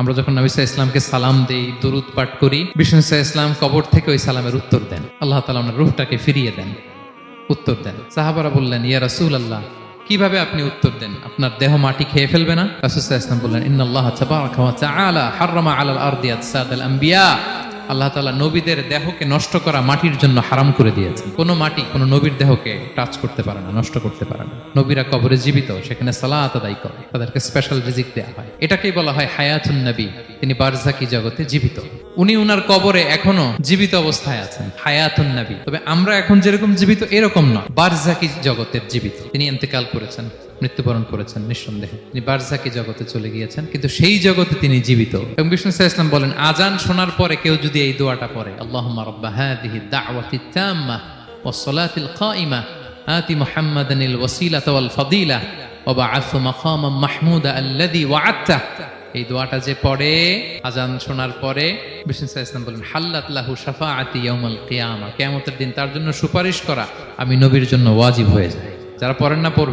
আমরা যখন নবী সাল্লাল্লাহু আলাইহি ইসলামকে সালাম দেই, দুরূদ পাঠ করি, বিষ্ণু সাল্লাল্লাহু আলাইহি ইসলাম কবর থেকে ওই সালামের উত্তর দেন। আল্লাহ তাআলা ওনার রূহটাকে ফিরিয়ে দেন, উত্তর দেন। সাহাবারা বললেন, ইয়া রাসূলুল্লাহ, কিভাবে আপনি উত্তর দেন? আপনার দেহ মাটি খেয়ে ফেলবে না? রাসূল সাল্লাল্লাহু আলাইহি ওয়াসাল্লাম বললেন, ইন্নাল্লাহ তাবারাকা ওয়া তাআলা হাররামা আলাল আরদি আজসাদাল আম্বিয়া। আল্লাহ তাআলা নবীদের দেহকে নষ্ট করা মাটির জন্য হারাম করে দিয়েছেন। কোনো মাটি কোনো নবীর দেহকে টাচ করতে পারে না, নষ্ট করতে পারে না। নবীরা কবরে জীবিত, সেখানে সালাত আদায় করে, তাদেরকে স্পেশাল রিজিক দেওয়া হয়। এটাকেই বলা হয় হায়াতুন নবী। তিনি বারজাকি জগতে জীবিত, উনি উনার কবরে এখনো জীবিত অবস্থায় আছেন, হায়াতুন নবী। তবে আমরা এখন যেরকম জীবিত এরকম নয়, বারজাকি জগতের জীবিত। তিনি ইন্তেকাল করেছেন, মৃত্যুবরণ করেছেন, নিঃসন্দেহে তিনি বারজাকি জগতে চলে গিয়েছেন, কিন্তু সেই জগতে তিনি জীবিত। এবং বিষ্ণু সাল্লাল্লাহু আলাইহি ওয়াসাল্লাম বলেন, আজান শোনার পরে কেউ যদি এই দোয়াটা পড়ে, আল্লাহুম্মা রাব্বা হাযিহি দাওয়াতিত তাম্মা ওয়াস সালাতিল কাইমা আতি মুহাম্মাদানিল ওয়াসিলাতা ওয়াল ফাদিলা ওয়া বা'আথহু মাকামান মাহমুদা আল্লাযী ওয়া'আদতা। এই দোয়াটা যে পড়ে আজান শোনার পরে, বিষ্ণু সাল্লাল্লাহু আলাইহি ওয়াসাল্লাম বলেন, হাল্লাত লাহু শাফাআতি ইয়াউমাল কিয়ামা, কিয়ামতের দিন তার জন্য সুপারিশ করা আমি নবীর জন্য ওয়াজিব হয়ে যায়। যারা পড়েন না পড়বে।